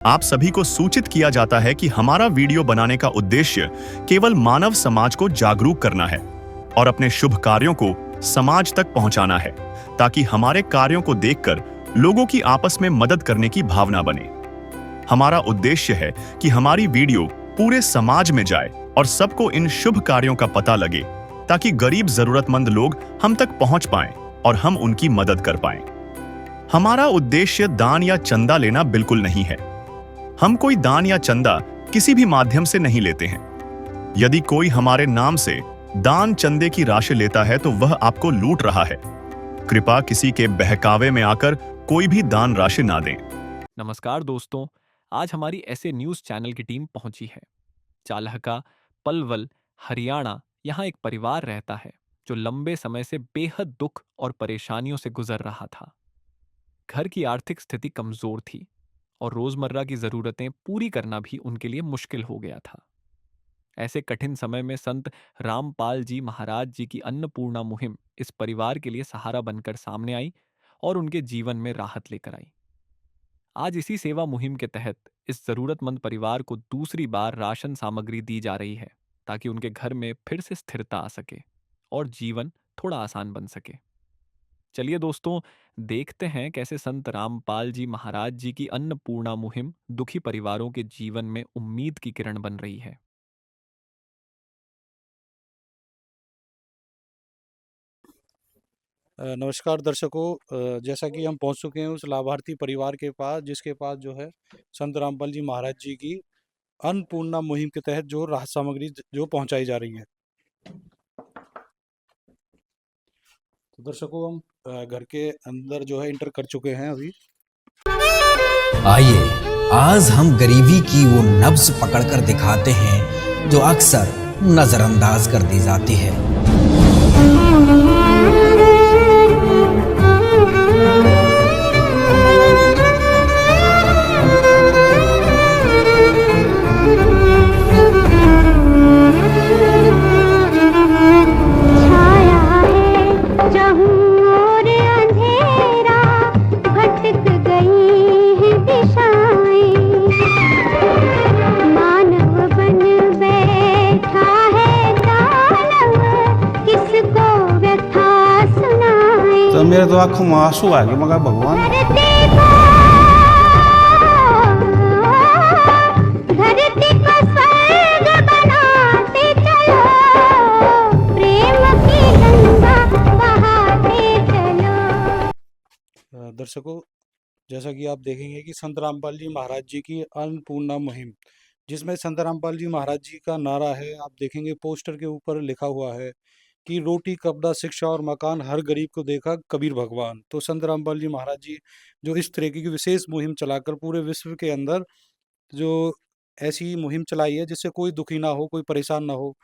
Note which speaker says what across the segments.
Speaker 1: आप सभी को सूचित किया जाता है कि हमारा वीडियो बनाने का उद्देश्य केवल मानव समाज को जागरूक करना है और अपने शुभ कार्यों को समाज तक पहुंचाना है, ताकि हमारे कार्यों को देखकर लोगों की आपस में मदद करने की भावना बने। हमारा उद्देश्य है कि हमारी वीडियो पूरे समाज में जाए और सबको इन शुभ कार्यों का पता लगे, ताकि गरीब जरूरतमंद लोग हम तक पहुंच पाएं और हम उनकी मदद कर पाएं। हमारा उद्देश्य दान या चंदा लेना बिल्कुल नहीं है। हम कोई दान या चंदा किसी भी माध्यम से नहीं लेते हैं। यदि कोई हमारे नाम से दान चंदे की राशि लेता है तो वह आपको लूट रहा है। कृपया किसी के बहकावे में आकर कोई भी दान राशि ना दें।
Speaker 2: नमस्कार दोस्तों, आज हमारी ऐसे न्यूज़ चैनल की टीम पहुंची है। चालहका, पलवल, हरियाणा। यहाँ एक परिवार रहता है जो लंबे समय से बेहद दुख और परेशानियों से गुजर रहा था। घर की आर्थिक स्थिति कमजोर थी और रोजमर्रा की जरूरतें पूरी करना भी उनके लिए मुश्किल हो गया था। ऐसे कठिन समय में संत रामपाल जी महाराज जी की अन्नपूर्णा मुहिम इस परिवार के लिए सहारा बनकर सामने आई और उनके जीवन में राहत लेकर आई। आज इसी सेवा मुहिम के तहत इस जरूरतमंद परिवार को दूसरी बार राशन सामग्री दी जा रही है, ताकि उनके घर में फिर से स्थिरता आ सके और जीवन थोड़ा आसान बन सके। चलिए दोस्तों, देखते हैं कैसे संत रामपाल जी महाराज जी की अन्नपूर्णा मुहिम दुखी परिवारों के जीवन में उम्मीद की किरण बन रही है।
Speaker 3: नमस्कार दर्शकों। जैसा कि हम पहुंच चुके हैं उस लाभार्थी परिवार के पास जिसके पास जो है संत रामपाल जी महाराज जी की अन्नपूर्णा मुहिम के तहत जो राहत सामग्री जो पहुंचाई जा रही है। तो दर्शकों, हम घर के अंदर जो है इंटर कर चुके हैं अभी।
Speaker 4: आइए आज हम गरीबी की वो नब्ज पकड़कर दिखाते हैं जो अक्सर नजरअंदाज कर दी जाती है।
Speaker 5: तो मेरे तो आंखों में आंसू आ गए। मगर भगवान
Speaker 3: दर्शकों, जैसा कि आप देखेंगे कि संत रामपाल जी महाराज जी की अन्नपूर्णा मुहिम, जिसमें संत रामपाल जी महाराज जी का नारा है। आप देखेंगे पोस्टर के ऊपर लिखा हुआ है कि रोटी कपड़ा शिक्षा और मकान हर गरीब को देखा कबीर भगवान। तो संत रामपाल जी महाराज जी जो इस तरीके की विशेष मुहिम चलाकर पूरे विश्व के अंदर जो ऐसी मुहिम चलाई है जिससे कोई दुखी ना हो, कोई परेशान ना हो।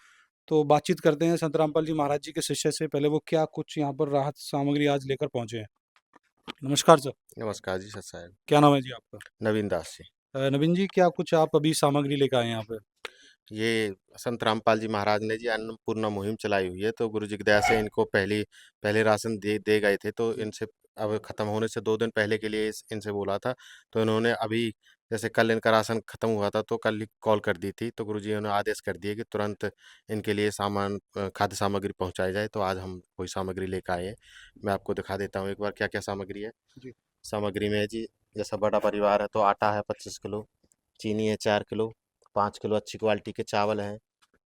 Speaker 3: तो बातचीत करते हैं संत रामपाल जी महाराज जी के शिष्य से, पहले वो क्या कुछ यहाँ पर राहत सामग्री आज लेकर पहुंचे हैं। नमस्कार सर।
Speaker 6: नमस्कार जी सत साहब।
Speaker 3: क्या नाम है जी आपका?
Speaker 6: नवीन दास जी।
Speaker 3: नवीन जी, क्या कुछ आप अभी सामग्री लेकर आए हैं यहाँ पे?
Speaker 6: ये संत रामपाल जी महाराज ने जी अन्नपूर्णा मुहिम चलाई हुई है, तो गुरु जी की दया से इनको पहले राशन दे दे गए थे, तो इनसे अब खत्म होने से 2 दिन पहले के लिए इनसे बोला था। तो इन्होंने अभी जैसे कल इनका राशन खत्म हुआ था तो कल ही कॉल कर दी थी, तो गुरु जी ने आदेश कर दिए कि तुरंत इनके लिए सामान खाद्य सामग्री पहुंचाई जाए। तो आज हम कोई सामग्री लेकर आए हैं। मैं आपको दिखा देता हूँ एक बार क्या क्या सामग्री है।
Speaker 3: जी।
Speaker 6: सामग्री में है जी, जैसा बड़ा परिवार है तो आटा है 25 किलो, चीनी है 4 किलो, 5 किलो अच्छी क्वालिटी के चावल हैं,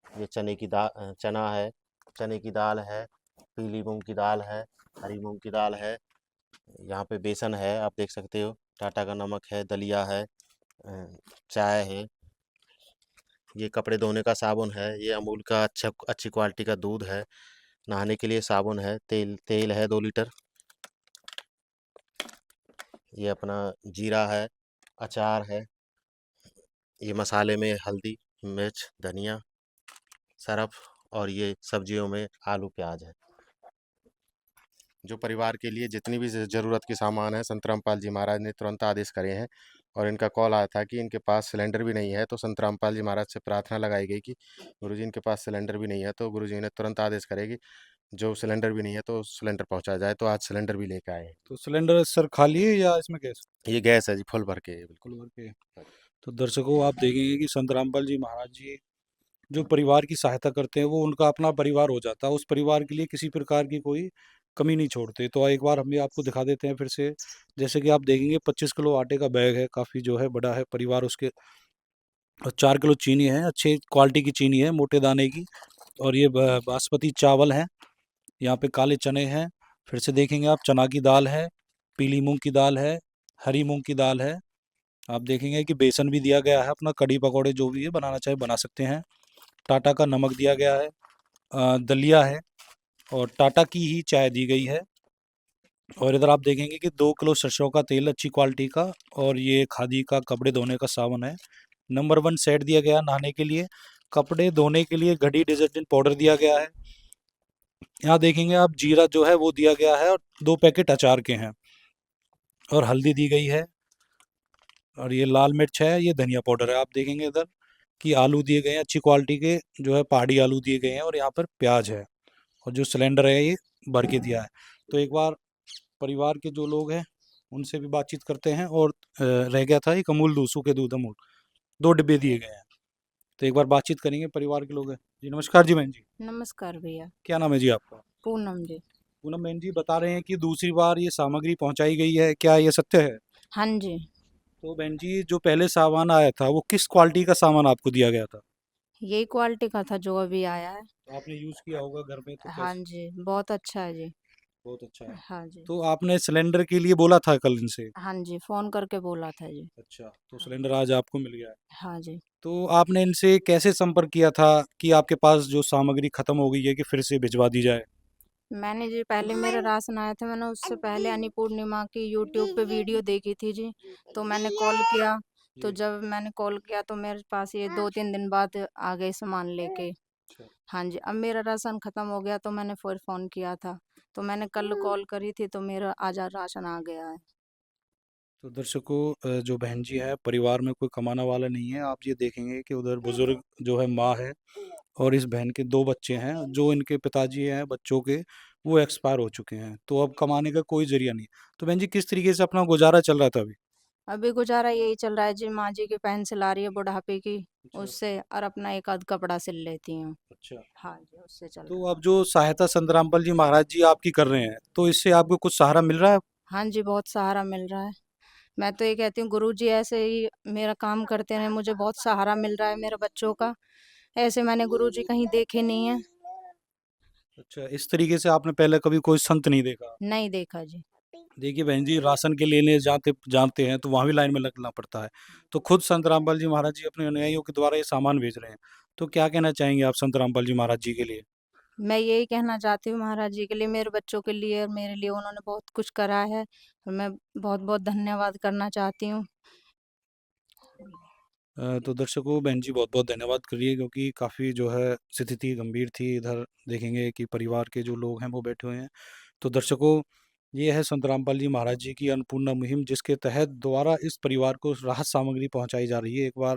Speaker 6: ये चना है, चने की दाल है, पीली मूंग की दाल है, हरी मूंग की दाल है, यहाँ पे बेसन है, आप देख सकते हो, टाटा का नमक है, दलिया है, चाय है, ये कपड़े धोने का साबुन है, ये अमूल का अच्छी क्वालिटी का दूध है, नहाने के लिए साबुन है, तेल है 2 लीटर, ये अपना जीरा है, अचार है, ये मसाले में हल्दी, मिर्च, धनिया, सरफ, और ये सब्जियों में आलू प्याज है। जो परिवार के लिए जितनी भी ज़रूरत की सामान है, संत रामपाल जी महाराज ने तुरंत आदेश करे हैं। और इनका कॉल आया था कि इनके पास सिलेंडर भी नहीं है, तो संत रामपाल जी महाराज से प्रार्थना लगाई गई कि गुरुजी इनके पास सिलेंडर भी नहीं है, तो गुरुजी ने तुरंत आदेश करे कि जो सिलेंडर भी नहीं है तो सिलेंडर पहुंचाया जाए। तो आज सिलेंडर भी लेकर आए हैं।
Speaker 3: तो सिलेंडर सर खाली है या इसमें गैस?
Speaker 6: ये गैस है जी, फुल भर के है, बिल्कुल।
Speaker 3: फुल भर के? तो दर्शकों आप देखेंगे कि संत रामपाल जी महाराज जी जो परिवार की सहायता करते हैं वो उनका अपना परिवार हो जाता है, उस परिवार के लिए किसी प्रकार की कोई कमी नहीं छोड़ते। तो एक बार हम भी आपको दिखा देते हैं फिर से। जैसे कि आप देखेंगे 25 किलो आटे का बैग है, काफ़ी जो है बड़ा है परिवार उसके, और 4 किलो चीनी है, अच्छे क्वालिटी की चीनी है, मोटे दाने की। और ये बासमती चावल है, यहाँ पे काले चने हैं, फिर से देखेंगे आप चना की दाल है, पीली मूंग की दाल है, हरी मूंग की दाल है। आप देखेंगे कि बेसन भी दिया गया है, अपना कड़ी पकौड़े जो भी है बनाना चाहे बना सकते हैं। टाटा का नमक दिया गया है, दलिया है, और टाटा की ही चाय दी गई है। और इधर आप देखेंगे कि 2 किलो सरसों का तेल अच्छी क्वालिटी का, और ये खादी का कपड़े धोने का साबुन है। नंबर 1 सेट दिया गया नहाने के लिए, कपड़े धोने के लिए घड़ी डिटर्जेंट पाउडर दिया गया है। यहाँ देखेंगे आप जीरा जो है वो दिया गया है, और 2 पैकेट अचार के हैं, और हल्दी दी गई है, और ये लाल मिर्च है, ये धनिया पाउडर है। आप देखेंगे इधर कि आलू दिए गए हैं अच्छी क्वालिटी के, जो है पहाड़ी आलू दिए गए हैं, और यहाँ पर प्याज है, और जो सिलेंडर है ये भर के दिया है। तो एक बार परिवार के जो लोग हैं उनसे भी बातचीत करते हैं। और रह गया था एक अमूल दूध, सूखे दूध अमूल 2 डिब्बे दिए गए हैं। तो एक बार बातचीत करेंगे, परिवार के लोग हैं जी। नमस्कार जी बहन जी,
Speaker 7: नमस्कार भैया।
Speaker 3: क्या नाम है जी आपका?
Speaker 7: पूनम जी।
Speaker 3: पूनम बहन जी बता रहे हैं कि दूसरी बार ये सामग्री पहुंचाई गई है, क्या ये सत्य है?
Speaker 7: हाँ जी।
Speaker 3: तो बहन जी जो पहले सामान आया था वो किस क्वालिटी का सामान आपको दिया गया था?
Speaker 7: यही क्वालिटी का था जो अभी आया है।
Speaker 3: तो आपने यूज़ किया होगा घर में, तो
Speaker 7: हाँ
Speaker 3: कैसे?
Speaker 7: जी, बहुत अच्छा है जी।
Speaker 3: बहुत अच्छा है।
Speaker 7: हाँ जी।
Speaker 3: तो आपने सिलेंडर के लिए बोला था कल इनसे?
Speaker 7: हाँ जी, फ़ोन करके बोला था जी।
Speaker 3: अच्छा, तो सिलेंडर आज आपको मिल गया है।
Speaker 7: हाँ जी।
Speaker 3: तो आपने इनसे कैसे संपर्क किया था कि आपके पास जो सामग्री खत्म हो गई है कि फिर से भिजवा दी जाए?
Speaker 7: मैंने जी पहले मेरा राशन आया था, मैंने उससे पहले अन्नपूर्णिमा की यूट्यूब पे वीडियो देखी थी जी, तो मैंने कॉल किया। तो
Speaker 3: जी।
Speaker 7: जब मैंने कॉल किया तो मेरे पास ये 2-3 दिन बाद आ गए सामान लेके।
Speaker 3: अच्छा।
Speaker 7: हाँ जी, अब मेरा राशन ख़त्म हो गया तो मैंने फिर फ़ोन किया था। तो मैंने कल कॉल करी थी तो मेरा आज राशन आ गया है।
Speaker 3: तो दर्शकों जो बहन जी है परिवार में कोई कमाने वाला नहीं है। आप ये देखेंगे कि उधर बुजुर्ग जो है माँ है, और इस बहन के 2 बच्चे हैं, जो इनके पिताजी हैं बच्चों के, वो एक्सपायर हो चुके हैं, तो अब कमाने का कोई ज़रिया नहीं। तो बहन जी किस तरीके से अपना गुज़ारा चल रहा था अभी?
Speaker 7: अभी गुज़ारा यही चल रहा है जी, माँ जी की पेंसिल आ रही है बुढ़ापे की,
Speaker 3: अच्छा।
Speaker 7: उससे और अपना एक आध कपड़ा सिल लेती हूँ।
Speaker 3: अच्छा।
Speaker 7: हाँ जी, उससे चल
Speaker 3: तो
Speaker 7: रहा है।
Speaker 3: अब जो सहायता संत रामपाल जी महाराज जी आपकी कर रहे हैं, तो इससे आपको कुछ सहारा मिल रहा है?
Speaker 7: हाँ जी, बहुत सहारा मिल रहा है। मैं तो ये कहती हूँ गुरुजी ऐसे ही मेरा काम करते रहें, मुझे बहुत सहारा मिल रहा है मेरे बच्चों का। ऐसे मैंने गुरुजी कहीं देखे नहीं हैं।
Speaker 3: अच्छा, इस तरीके से आपने पहले कभी कोई संत नहीं देखा?
Speaker 7: नहीं देखा जी।
Speaker 3: देखिए बहन जी, राशन के लेने जाते हैं तो वहाँ भी लाइन में लगना पड़ता है। तो खुद संत रामपाल जी महाराज जी अपने अनुयायियों के द्वारा ये सामान भेज रहे हैं। तो क्या कहना चाहेंगे आप संत रामपाल जी महाराज जी के लिए?
Speaker 7: मैं यही कहना चाहती हूँ महाराज जी के लिए, मेरे बच्चों के लिए और मेरे लिए उन्होंने बहुत कुछ करा है, और मैं बहुत-बहुत धन्यवाद करना चाहती हूँ।
Speaker 3: तो दर्शकों बहन जी बहुत-बहुत धन्यवाद करिए, क्योंकि काफ़ी जो है स्थिति गंभीर थी। इधर देखेंगे कि परिवार के जो लोग हैं वो बैठे हुए हैं। तो दर्शकों ये है संत रामपाल जी महाराज जी की अन्नपूर्णा मुहिम, जिसके तहत द्वारा इस परिवार को राहत सामग्री पहुँचाई जा रही है। एक बार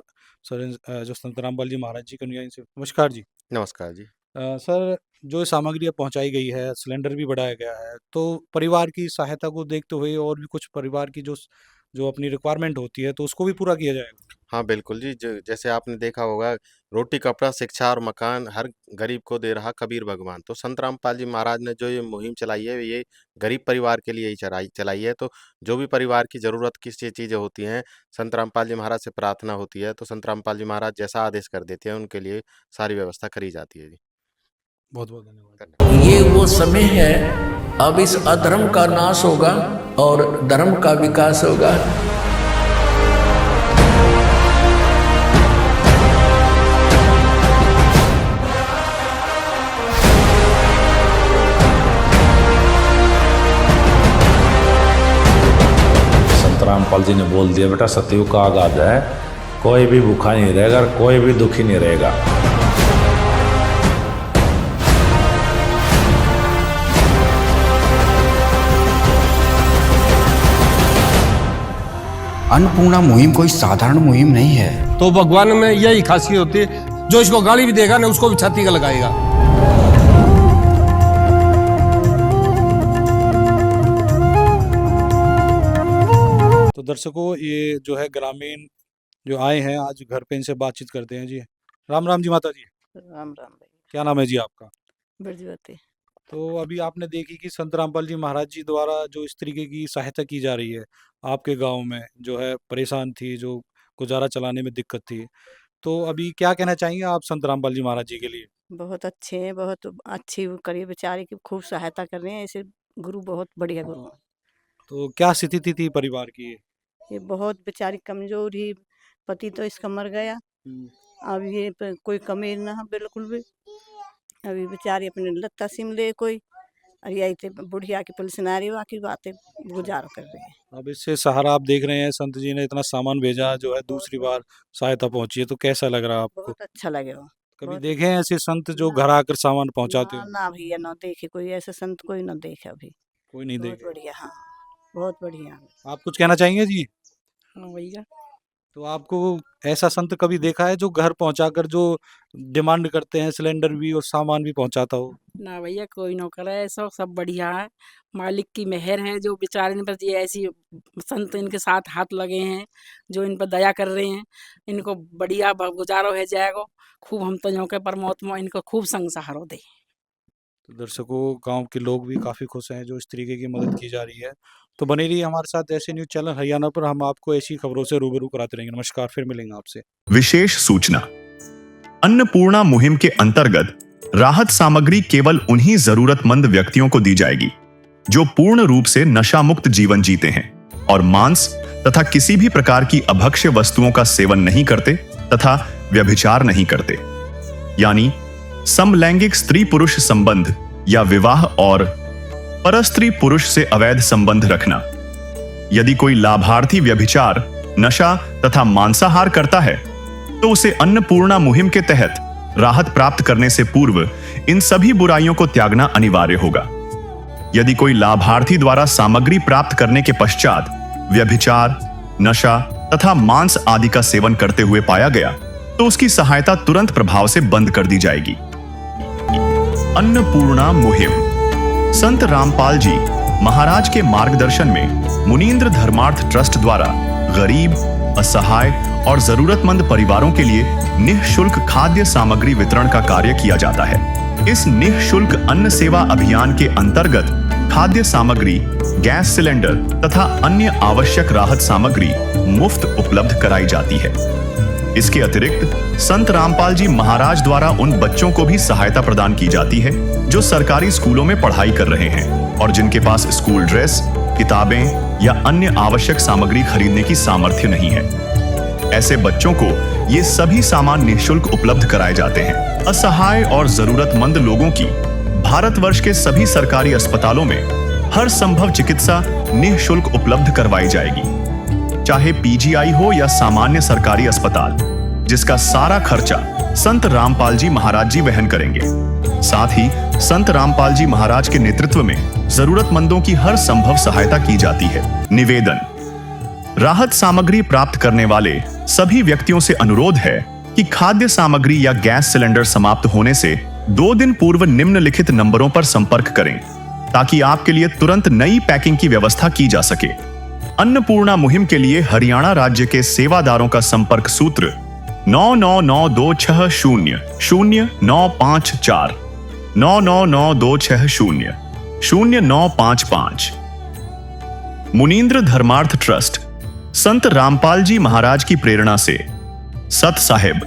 Speaker 3: जो संत रामपाल जी महाराज जी के अनुयायी से नमस्कार जी।
Speaker 6: नमस्कार जी।
Speaker 3: सर जो ये सामग्री अब पहुँचाई गई है, सिलेंडर भी बढ़ाया गया है, तो परिवार की सहायता को देखते हुए और भी कुछ परिवार की जो अपनी रिक्वायरमेंट होती है तो उसको भी पूरा किया जाएगा?
Speaker 6: हाँ, बिल्कुल जी। जैसे आपने देखा होगा, रोटी, कपड़ा, शिक्षा और मकान हर गरीब को दे रहा कबीर भगवान। तो संत रामपाल जी महाराज ने जो ये मुहिम चलाई है, ये गरीब परिवार के लिए ही चलाई है। तो जो भी परिवार की ज़रूरत की चीज़ें होती हैं, संत रामपाल जी महाराज से प्रार्थना होती है, तो संत रामपाल जी महाराज जैसा आदेश कर देते हैं, उनके लिए सारी व्यवस्था करी जाती है जी।
Speaker 3: बहुत-बहुत धन्यवाद।
Speaker 8: ये वो समय है, अब इस अधर्म का नाश होगा और धर्म का विकास होगा।
Speaker 5: संत रामपाल जी ने बोल दिया, बेटा सतयुग का आगाज है, कोई भी भूखा नहीं रहेगा और कोई भी दुखी नहीं रहेगा।
Speaker 4: अन्नपूर्णा मुहिम कोई साधारण मुहिम नहीं है।
Speaker 9: तो भगवान में यही खासियत होती है, जो इसको गाली भी देगा ना उसको भी छाती का लगाएगा।
Speaker 3: तो दर्शकों ये जो है ग्रामीण जो आए हैं आज घर पे, इनसे बातचीत करते हैं जी। राम राम जी माता जी।
Speaker 10: राम राम भाई।
Speaker 3: क्या नाम है जी आपका?
Speaker 10: ब्रजवती।
Speaker 3: तो अभी आपने देखी कि संत रामपाल जी महाराज जी द्वारा जो इस तरीके की सहायता की जा रही है आपके गांव में, जो है परेशान थी, जो गुजारा चलाने में दिक्कत थी, तो अभी क्या कहना चाहेंगे आप संत रामपाल जी महाराज जी के लिए?
Speaker 10: बहुत अच्छे हैं, बहुत अच्छी वो करी बेचारे की खूब सहायता कर रहे हैं। ऐसे गुरु बहुत बढ़िया गुरु हैं।
Speaker 3: तो क्या स्थिति थी परिवार की?
Speaker 10: ये बहुत बेचारी कमजोर ही, पति तो इसका मर गया। अब ये कोई कमी ना है बिल्कुल भी। अभी बेचारी अपने लत्ता सिम ले कोई, और यही थे बुढ़िया की पुलिसनारी की बातें गुजारा कर रही है।
Speaker 3: अब इससे सहारा आप देख रहे हैं, संत जी ने इतना सामान भेजा, जो है दूसरी बार सहायता पहुंची है, तो कैसा लग रहा है आपको?
Speaker 10: बहुत अच्छा लगे वो।
Speaker 3: कभी
Speaker 10: बहुत
Speaker 3: देखे हैं ऐसे संत जो घर आकर सामान पहुंचाते
Speaker 10: ना
Speaker 3: हो?
Speaker 10: ना भैया, ना देखे कोई ऐसे संत, कोई ना देखे अभी।
Speaker 3: कोई नहीं
Speaker 10: बहुत
Speaker 3: देखे।
Speaker 10: बढ़िया, हाँ बहुत बढ़िया।
Speaker 3: आप कुछ कहना चाहेंगे जी?
Speaker 10: हाँ भैया।
Speaker 3: तो आपको ऐसा संत कभी देखा है जो घर पहुंचाकर जो डिमांड करते हैं, सिलेंडर भी और सामान भी पहुंचाता हो?
Speaker 11: ना भैया, कोई ना करे ऐसा, सब बढ़िया है। मालिक की मेहर है जो बेचारे इन पर ये ऐसी संत इनके साथ हाथ लगे हैं, जो इन पर दया कर रहे हैं। इनको बढ़िया गुजारो है जाएगा। खूब हम तो यहाँ के परमात्मा इनको खूब संग सहारो दे।
Speaker 3: तो दर्शकों, गांव के लोग भी काफ़ी खुश हैं जो इस तरीके की मदद की जा रही है। तो बने रहिए हमारे साथ ऐसे न्यूज़ चैनल हरियाणा पर, हम आपको ऐसी खबरों से रूबरू कराते रहेंगे। नमस्कार, फिर मिलेंगे आपसे।
Speaker 1: विशेष सूचना। अन्नपूर्णा मुहिम के अंतर्गत राहत सामग्री केवल उन्हीं जरूरतमंद व्यक्तियों को दी जाएगी जो पूर्ण रूप से नशा मुक्त जीवन जीते हैं और मांस तथा किसी भी प्रकार की अभक्ष्य वस्तुओं का सेवन नहीं करते तथा व्यभिचार नहीं करते, यानी समलैंगिक स्त्री पुरुष संबंध या विवाह और परस्त्री पुरुष से अवैध संबंध रखना। यदि कोई लाभार्थी व्यभिचार, नशा तथा मांसाहार करता है तो उसे अन्नपूर्णा मुहिम के तहत राहत प्राप्त करने से पूर्व इन सभी बुराइयों को त्यागना अनिवार्य होगा। यदि कोई लाभार्थी द्वारा सामग्री प्राप्त करने के पश्चात व्यभिचार, नशा तथा मांस आदि का सेवन करते हुए पाया गया तो उसकी सहायता तुरंत प्रभाव से बंद कर दी जाएगी। अन्नपूर्णा मुहिम संत रामपाल जी महाराज के मार्गदर्शन में मुनींद्र धर्मार्थ ट्रस्ट द्वारा गरीब, असहाय और जरूरतमंद परिवारों के लिए निःशुल्क खाद्य सामग्री वितरण का कार्य किया जाता है। इस निःशुल्क अन्न सेवा अभियान के अंतर्गत खाद्य सामग्री, गैस सिलेंडर तथा अन्य आवश्यक राहत सामग्री मुफ्त उपलब्ध कराई जाती है। इसके अतिरिक्त संत रामपाल जी महाराज द्वारा उन बच्चों को भी सहायता प्रदान की जाती है जो सरकारी स्कूलों में पढ़ाई कर रहे हैं और जिनके पास स्कूल ड्रेस, किताबें या अन्य आवश्यक सामग्री खरीदने की सामर्थ्य नहीं है। ऐसे बच्चों को ये सभी सामान निःशुल्क उपलब्ध कराए जाते हैं। असहाय और जरूरतमंद लोगों की भारतवर्ष के सभी सरकारी अस्पतालों में हर संभव चिकित्सा निःशुल्क उपलब्ध करवाई जाएगी, चाहे पीजीआई हो या सामान्य सरकारी अस्पताल, जिसका सारा खर्चा संत रामपाल जी महाराज जी वहन करेंगे। साथ ही संत रामपाल जी महाराज के नेतृत्व में जरूरतमंदों की हर संभव सहायता की जाती है। निवेदन। राहत सामग्री प्राप्त करने वाले सभी व्यक्तियों से अनुरोध है कि खाद्य सामग्री या गैस सिलेंडर समाप्त होने से 2 दिन पूर्व निम्नलिखित नंबरों पर संपर्क करें ताकि आपके लिए तुरंत नई पैकिंग की व्यवस्था की जा सके। अन्नपूर्णा मुहिम के लिए हरियाणा राज्य के सेवादारों का संपर्क सूत्र 9992600954 9992600955। मुनींद्र धर्मार्थ ट्रस्ट संत रामपाल जी महाराज की प्रेरणा से सत साहिब